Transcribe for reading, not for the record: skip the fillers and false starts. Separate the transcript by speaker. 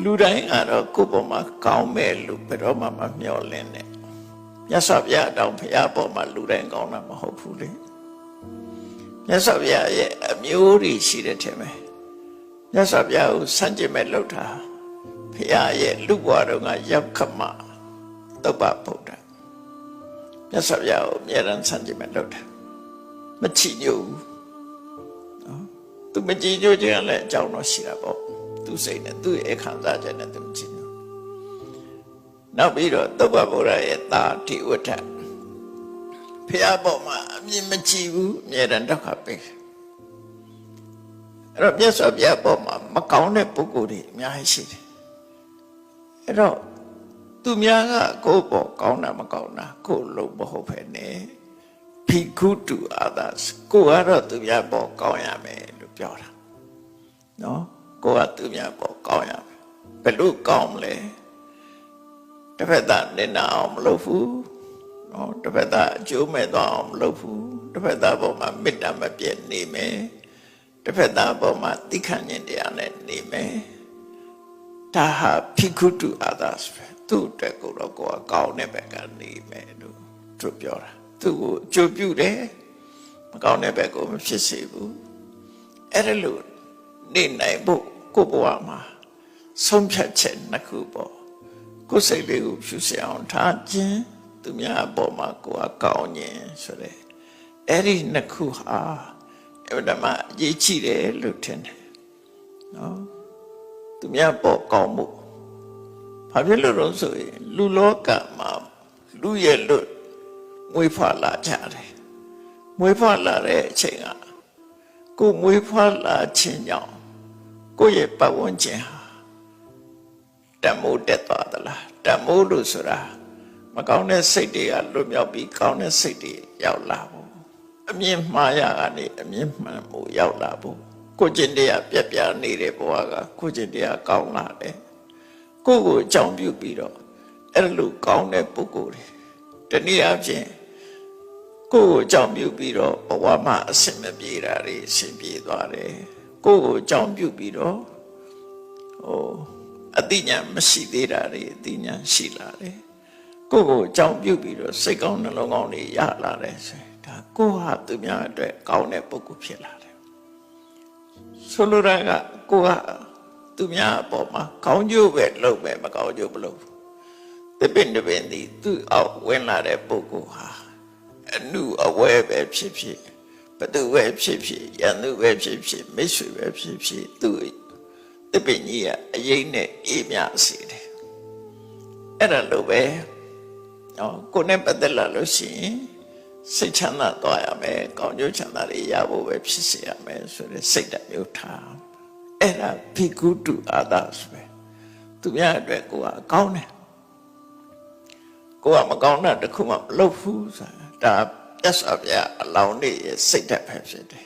Speaker 1: လူတိုင်းကတော့ကိုယ့်ပေါ်မှာကောင်းမဲ့လူဘယ်တော့မှမမျှော်လင့်နဲ့မြတ်စွာဘုရားတောင်ဘုရားပေါ်မှာလူတိုင်းကောင်းတာမဟုတ်ဘူးလေမြတ်စွာဘုရားရဲ့အမျိုးတွေရှိတဲ့ထင်မယ်မြတ်စွာဘုရားကိုစန့်ကျင်မဲ့လုပ်တာဘုရားရဲ့လူဘဝတော်ကရောက်ခမသုဘဗုဒ္ဓမြတ်စွာဘုရားကိုအမြဲတမ်းစန့်ကျင်မဲ့လုပ်တာမချီညို့ဘူးနော်သူမချီညို့ခြင်းလည်းအကြောင်းတော့ရှိတာပေါ့သူစိတ်နဲ့သူ့ရဲ့ခံစားချက်နဲ့သူမချီညို့နောက်ပြီးတော့သုဘဗုဒ္ဓရဲ့တာတိဝဋ္ဌဘုရားပေါ်မှာအမြင်မကြည့်ဘူးအမြဲတမ်းဒုက္ခပေးအဲ့တော့မြတ်စွာဘုရားပေါ်မှာမကောင်းတဲ့ပုဂ္ဂိုလ်တွေအများကြီးရှိတယ်အဲ့တော့သူများကကိုယ်ပေါ်ကောင်းတာမကောင်းတာကိုယ်လုံးမဟုတ်ပဲနဲ့ဖိကုတု others ကိုယ်ကတော့သူများပေါ်ကောင်းရမယ်လို့ပြောတာနော်ကိုယ်ကသူများပေါ်ကောင်းရမယ်ဘယ်လိုကောင်းမလဲတစ်ဖက်သားနင်နာအောင်မလုပ်ဘူးနော်တစ်ဖက်သားအကျိုးမဲ့သွားအောင်မလုပ်ဘူးတစ်ဖက်သားပေါ်မှာမေတ္တာမပြည့်နေမယ်တစ်ဖက်သားပေါ်မှာတိခဏ်ဉာဏ်တရားနဲ့နေမယ်ဒါဟာဖိကုတု others ပဲသူ့အတွက်ကိုတော့ကိုယ်ကကောင်းတဲ့ဘက်ကနေမယ်လို့သူပြောတာသူ့ကိုအကျိုးပြုတယ်မကောင်းတဲ့ဘက်ကိုမဖြစ်စေဘူးအဲ့ဒါလို့နေနိုင်ဖို့ကိုယ့်ဘဝမှာဆုံးဖြတ်ချက်နှစ်ခုပေါ့ကိုယ်စိတ်လေးကိုဖြူစင်အောင်ထားခြင်းသူများအပေါ်မှာကိုယ်ကကောင်းခြင်းဆိုတဲ့အဲ့ဒီနှစ်ခုဟာအဲ့ဒါမှအရေးကြီးတယ်လို့ထင်တယ်နော်သူများပေါ်ကောင်းမှုဘာဖြစ်လို့လဲဆိုရင်လူလောကမှာလူရဲ့လွတ်မွေးဖွားလာကြတယ်မွေးဖွားလာတဲ့အချိန်ကကိုမွေးဖွားလာခြင်းကြောင့်ကိုရဲ့ပတ်ဝန်းကျင်ဟာတမိုးတက်သွားသလားတမိုးလို့ဆိုတာမကောင်းတဲ့စိတ်တွေကလွတ်မြောက်ပြီးကောင်းတဲ့စိတ်တွေရောက်လာဖို့အမြင်မှားရကနေအမြင်မှန်မှုရောက်လာဖို့ကိုကျင့်တရားပြက်ပြားနေတဲ့ဘဝကကိုကျင့်တရားကောင်းလာတယ်ကိုကိုအကြောင်းပြုပြီးတော့အဲ့လိုကောင်းတဲ့ပုဂ္ဂိုလ်တွေတနည်းအားဖြင့်ကိုကိုအကြောင်းပြုပြီးတော့ဘဝမှာအဆင်မပြေတာတွေအဆင်ပြေသွားတယ်ကိုကိုအကြောင်းပြုပြီးတော့အသိဉာဏ်မရှိသေးတာတွေအသိဉာဏ်ရှိလာတယ်ကိုကိုအကြောင်းပြုပြီးတော့စိတ်ကောင်းနှလုံးကောင်းတွေရလာတယ်ဆိုရင်ဒါကိုဟာသူများအတွက်ကောင်းတဲ့ပုဂ္ဂိုလ်ဖြစ်လာတယ်ဆိုလိုတာကကိုဟာသူများအပေါ်မှာကောင်းကျိုးပဲလုပ်ပဲမကောင်းကျိုးမလုပ်ဘူးတပင်တပင်ဒီသူ့အောက်ဝင်လာတဲ့ပုဂ္ဂိုလ်ဟာအနုအဝဲပဲဖြစ်ဖြစ်ဘသူပဲဖြစ်ဖြစ်ရန်သူပဲဖြစ်ဖြစ်မိတ်ဆွေပဲဖြစ်ဖြစ်သူ့တပင်ကြီးကအရေးနဲ့အေးမြစေတယ်အဲ့ဒါလိုပဲကိုယ်နဲ့ပတ်သက်လာလို့ရှိရင်စိတ်ချမ်းသာသွားရမယ်ကောင်းကျိုးချမ်းသာတွေရဖို့ပဲဖြစ်စေရမယ်ဆိုတဲ့စိတ်ဓာတ်မျိုးထားအဲ့ဒါဖိကုတု others ပဲသူများအတွက်ကိုယ်ကကောင်းတယ်ကိုယ်ကမကောင်းတာတခုမှမလုပ်ဘူးဆိုတာဒါပြတ်စွာပြအလောင်းနေရဲ့စိတ်ဓာတ်ပဲဖြစ်တယ်